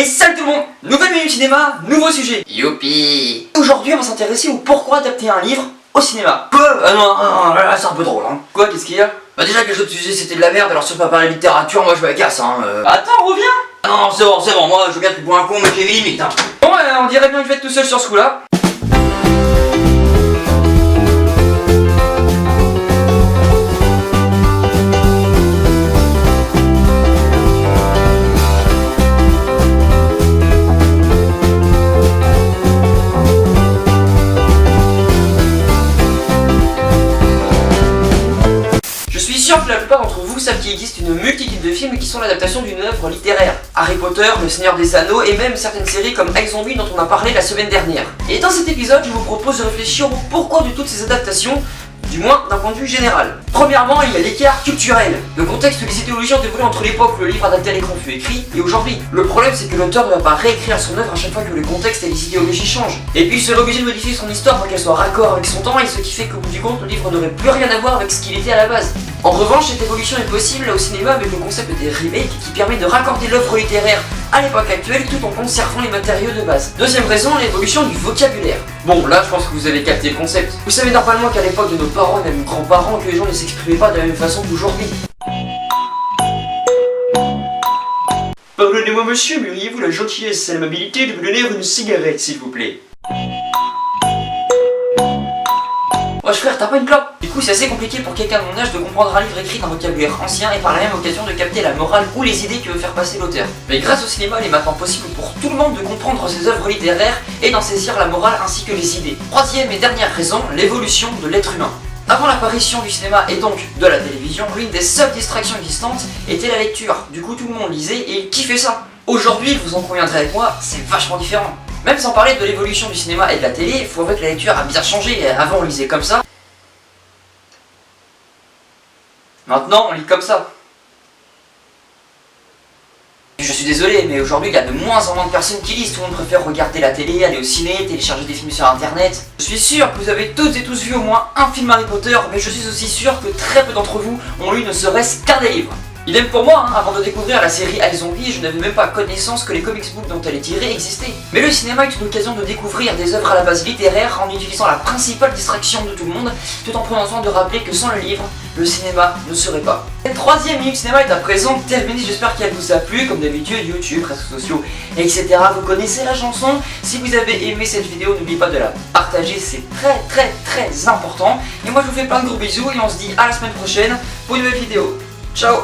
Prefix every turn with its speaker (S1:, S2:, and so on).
S1: salut tout le monde, nouvelle minute cinéma, nouveau sujet.
S2: Youpi.
S1: Aujourd'hui on va s'intéresser au pourquoi adapter un livre au cinéma. Quoi? Non, là c'est un peu drôle hein. Quoi, qu'est-ce qu'il y a?
S2: Bah déjà que les autres sujets c'était de la merde, alors si on peut parler littérature, moi je me casse hein.
S1: Attends, reviens.
S2: Ah non, c'est bon, moi je regarde pour un con mais j'ai mes limites hein.
S1: Bon on dirait bien que je vais être tout seul sur ce coup là. Je suis sûr que la plupart d'entre vous savent qu'il existe une multitude de films qui sont l'adaptation d'une œuvre littéraire. Harry Potter, Le Seigneur des Anneaux et même certaines séries comme iZombie dont on a parlé la semaine dernière. Et dans cet épisode, je vous propose de réfléchir au pourquoi de toutes ces adaptations, du moins d'un point de vue général. Premièrement, il y a l'écart culturel. Le contexte où les idéologies ont évolué entre l'époque où le livre adapté à l'écran fut écrit et aujourd'hui. Le problème c'est que l'auteur ne va pas réécrire son œuvre à chaque fois que le contexte et les idéologies changent. Et puis il serait obligé de modifier son histoire pour qu'elle soit raccord avec son temps, et ce qui fait qu'au bout du compte, le livre n'aurait plus rien à voir avec ce qu'il était à la base. En revanche, cette évolution est possible au cinéma avec le concept des remakes qui permet de raccorder l'œuvre littéraire à l'époque actuelle tout en conservant les matériaux de base. Deuxième raison, l'évolution du vocabulaire. Bon, là je pense que vous avez capté le concept. Vous savez normalement qu'à l'époque de nos parents et même grands-parents, que les gens ne s'exprimaient pas de la même façon qu'aujourd'hui. Pardonnez-moi monsieur, mais auriez-vous la gentillesse et l'amabilité de me donner une cigarette s'il vous plaît? Wesh frère, t'as pas une clope? Du coup c'est assez compliqué pour quelqu'un de mon âge de comprendre un livre écrit d'un vocabulaire ancien et par la même occasion de capter la morale ou les idées que veut faire passer l'auteur. Mais grâce au cinéma, il est maintenant possible pour tout le monde de comprendre ses œuvres littéraires et d'en saisir la morale ainsi que les idées. Troisième et dernière raison, l'évolution de l'être humain. Avant l'apparition du cinéma et donc de la télévision, l'une des seules distractions existantes était la lecture. Du coup tout le monde lisait et il kiffait ça. Aujourd'hui, vous en conviendrez avec moi, c'est vachement différent. Même sans parler de l'évolution du cinéma et de la télé, il faut avouer que la lecture a bien changé. Avant on lisait comme ça. Maintenant on lit comme ça. Je suis désolé, mais aujourd'hui il y a de moins en moins de personnes qui lisent. Tout le monde préfère regarder la télé, aller au ciné, télécharger des films sur internet. Je suis sûr que vous avez toutes et tous vu au moins un film Harry Potter, mais je suis aussi sûr que très peu d'entre vous ont lu ne serait-ce qu'un des livres. Idem pour moi, avant de découvrir la série iZombie, je n'avais même pas connaissance que les comics books dont elle est tirée existaient. Mais le cinéma est une occasion de découvrir des œuvres à la base littéraire en utilisant la principale distraction de tout le monde, tout en prenant soin de rappeler que sans le livre, le cinéma ne serait pas. Cette troisième minute cinéma est à présent terminée, j'espère qu'elle vous a plu, comme d'habitude, YouTube, réseaux sociaux, etc. Vous connaissez la chanson. Si vous avez aimé cette vidéo, n'oubliez pas de la partager, c'est très important. Et moi je vous fais plein de gros bisous et on se dit à la semaine prochaine pour une nouvelle vidéo. Ciao.